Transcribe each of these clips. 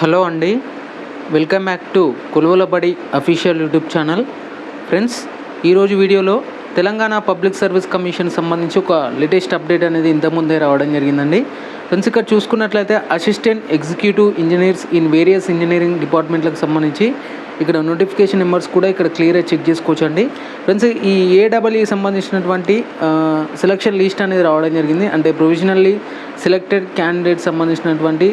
Hello అండి, welcome back to కొలువుల బడి official YouTube channel. Friends, ఈరోజు వీడియోలో తెలంగాణ పబ్లిక్ సర్వీస్ కమిషన్ సంబంధించి ఒక లేటెస్ట్ అప్డేట్ అనేది ఇంతకుముందే రావడం జరిగిందండి. ఫ్రెండ్స్, ఇక్కడ చూసుకున్నట్లయితే assistant executive engineers in various engineering డిపార్ట్మెంట్లకు సంబంధించి ఇక్కడ నోటిఫికేషన్ నెంబర్స్ కూడా ఇక్కడ క్లియర్గా చెక్ చేసుకోవచ్చు అండి. ఫ్రెండ్స్, ఈ ఏడబ్ల్యూ సంబంధించినటువంటి సెలక్షన్ లిస్ట్ అనేది రావడం జరిగింది. అంటే ప్రొవిజనల్లీ సెలెక్టెడ్ క్యాండిడేట్ సంబంధించినటువంటి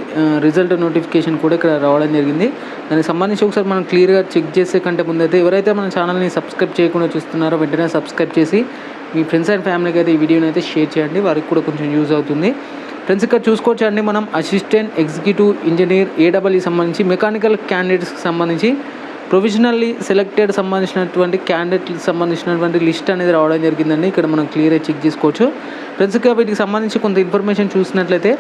రిజల్ట్ నోటిఫికేషన్ కూడా ఇక్కడ రావడం జరిగింది. దానికి సంబంధించి ఒకసారి మనం క్లియర్గా చెక్ చేసే కంటే ముందైతే ఎవరైతే మన ఛానల్ని సబ్స్క్రైబ్ చేయకుండా చూస్తున్నారో వెంటనే సబ్స్క్రైబ్ చేసి మీ ఫ్రెండ్స్ అండ్ ఫ్యామిలీకి అయితే ఈ వీడియోని అయితే షేర్ చేయండి, వారికి కూడా కొంచెం యూజ్ అవుతుంది. ఫ్రెండ్స్, ఇక్కడ చూసుకోవచ్చు అండి, మనం అసిస్టెంట్ ఎగ్జిక్యూటివ్ ఇంజనీర్ ఏడబ్ల్యూ సంబంధించి మెకానికల్ క్యాండిడేట్స్కి సంబంధించి ప్రొవిజనల్లీ సెలెక్టెడ్ సంబంధించినటువంటి క్యాండిడేట్కి సంబంధించినటువంటి లిస్ట్ అనేది రావడం జరిగిందండి. ఇక్కడ మనం క్లియర్గా చెక్ చేసుకోవచ్చు. ఫ్రెండ్స్, ఇక వీటికి సంబంధించి కొంత ఇన్ఫర్మేషన్ చూసినట్లయితే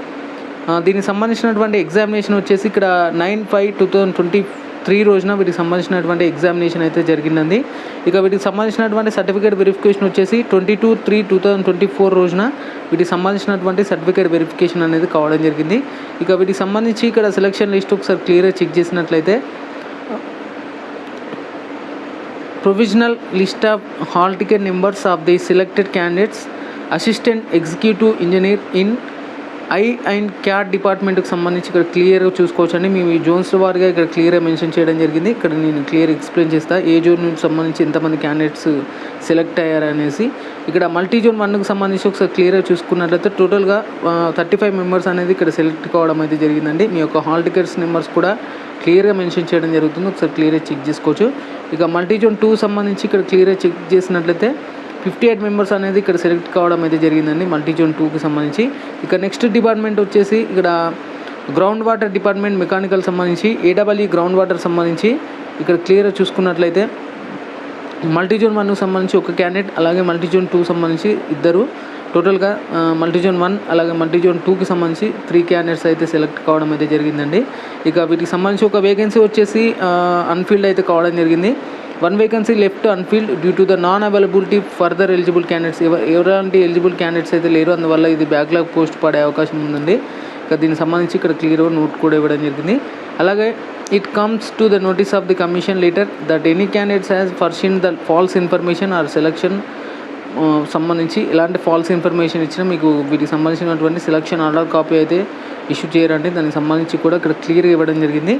దీనికి సంబంధించినటువంటి ఎగ్జామినేషన్ వచ్చేసి ఇక్కడ 9/5/2023 రోజున వీటికి సంబంధించినటువంటి ఎగ్జామినేషన్ అయితే జరిగిందండి. ఇక వీటికి సంబంధించినటువంటి సర్టిఫికేట్ వెరిఫికేషన్ వచ్చేసి 22/3/2024 రోజున వీటికి సంబంధించినటువంటి సర్టిఫికేట్ వెరిఫికేషన్ అనేది కావడం జరిగింది. ఇక వీటికి సంబంధించి ఇక్కడ సెలక్షన్ లిస్ట్ ఒకసారి క్లియర్గా చెక్ చేసినట్లయితే provisional list of hall ticket numbers of the selected candidates assistant executive engineer in I and cat డిపార్ట్మెంట్కి సంబంధించి ఇక్కడ క్లియర్గా చూసుకోవచ్చండి. మేము ఈ జోన్స్ వారిగా ఇక్కడ క్లియర్గా మెన్షన్ చేయడం జరిగింది. ఇక్కడ నేను క్లియర్ ఎక్స్ప్లెయిన్ చేస్తాను ఏ జోన్ నుంచి సంబంధించి ఎంతమంది క్యాండిడేట్స్ సెలెక్ట్ అయ్యారనేసి. ఇక్కడ మల్టీ జోన్ 1కి సంబంధించి ఒకసారి క్లియర్గా చూసుకున్నట్లయితే టోటల్గా 35 మెంబర్స్ అనేది ఇక్కడ సెలెక్ట్ కావడం అయితే జరిగిందండి. మీ యొక్క హాల్ టికెట్స్ నెంబర్స్ కూడా క్లియర్గా మెన్షన్ చేయడం జరుగుతుంది, ఒకసారి క్లియర్గా చెక్ చేసుకోవచ్చు. ఇక మల్టీ జోన్ 2 సంబంధించి ఇక్కడ క్లియర్గా చెక్ చేసినట్లయితే 58 మెంబర్స్ అనేది ఇక్కడ సెలెక్ట్ కావడం అయితే జరిగిందండి మల్టీ జోన్ 2కి సంబంధించి. ఇక నెక్స్ట్ డిపార్ట్మెంట్ వచ్చేసి ఇక్కడ గ్రౌండ్ వాటర్ డిపార్ట్మెంట్ మెకానికల్ సంబంధించి ఏడబ్ల్యూ గ్రౌండ్ వాటర్ సంబంధించి ఇక్కడ క్లియర్గా చూసుకున్నట్లయితే మల్టీ జోన్ 1కి సంబంధించి ఒక క్యాండిడేట్, అలాగే మల్టీ జోన్ 2 సంబంధించి ఇద్దరు, టోటల్గా మల్టీ జోన్ 1 అలాగే మల్టీ జోన్ 2కి సంబంధించి 3 క్యాండిడేట్స్ అయితే సెలెక్ట్ కావడం అయితే జరిగిందండి. ఇక వీటికి సంబంధించి ఒక వేకెన్సీ వచ్చేసి అన్ఫీల్డ్ అయితే కావడం జరిగింది. 1 vacancy left unfilled due to the non availability further eligible candidates. ఎవరంటే ఎలిజిబుల్ క్యాండిడేట్స్ అయితే లేరు, అందువల్ల ఇది బ్యాక్లాగ్ పోస్ట్ పడే అవకాశం ఉందండి. ఇక దీనికి సంబంధించి ఇక్కడ క్లియర్గా నోట్ కూడా ఇవ్వడం జరిగింది. అలాగే it comes to the notice of the commission later that any candidates has person the false information are selection సంబంధించి ఎలాంటి ఫాల్స్ ఇన్ఫర్మేషన్ ఇచ్చినా మీకు వీటికి సంబంధించినటువంటి సెలక్షన్ ఆర్డర్ కాపీ అయితే ఇష్యూ చేయరండి. దానికి సంబంధించి కూడా ఇక్కడ క్లియర్గా ఇవ్వడం జరిగింది.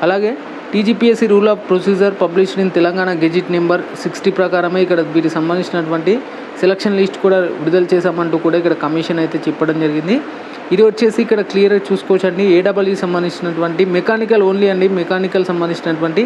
అలాగే TGPSC rule of procedure published in Telangana gazette number 60 ప్రకారమే ఇక్కడ వీటికి సంబంధించినటువంటి సెలక్షన్ లిస్ట్ కూడా విడుదల చేశామంటూ కూడా ఇక్కడ కమిషన్ అయితే చెప్పడం జరిగింది. ఇది వచ్చేసి ఇక్కడ క్లియర్గా చూసుకోవచ్చండి, ఏడబ్ల్యూ సంబంధించినటువంటి మెకానికల్ ఓన్లీ అండి, మెకానికల్ సంబంధించినటువంటి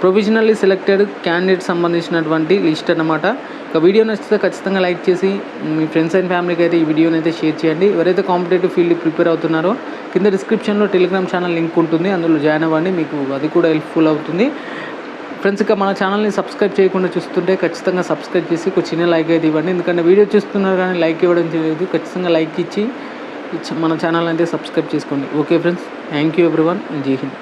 ప్రొవిజనల్లీ సెలెక్టెడ్ క్యాండిడేట్ సంబంధించినటువంటి లిస్ట్ అన్నమాట. ఇక వీడియో నచ్చితే ఖచ్చితంగా లైక్ చేసి మీ ఫ్రెండ్స్ అండ్ ఫ్యామిలీకి అయితే ఈ వీడియోని అయితే షేర్ చేయండి. ఎవరైతే కాంపిటేటివ్ ఫీల్డ్ ప్రిపేర్ అవుతున్నారో కింద డిస్క్రిప్షన్లో టెలిగ్రామ్ ఛానల్ లింక్ ఉంటుంది, అందులో జాయిన్ అవ్వండి, మీకు అది కూడా హెల్ప్ఫుల్ అవుతుంది. ఫ్రెండ్స్, ఇక మన ఛానల్ని సబ్స్క్రైబ్ చేయకుండా చూస్తుంటే ఖచ్చితంగా సబ్స్క్రైబ్ చేసి ఒక చిన్న లైక్ అయితే ఇవ్వండి. ఎందుకంటే వీడియో చూస్తున్నారు కానీ లైక్ ఇవ్వడం చేయలేదు, ఖచ్చితంగా లైక్ ఇచ్చి మన ఛానల్ అయితే సబ్స్క్రైబ్ చేసుకోండి. Okay friends, thank you everyone, జై హింద్.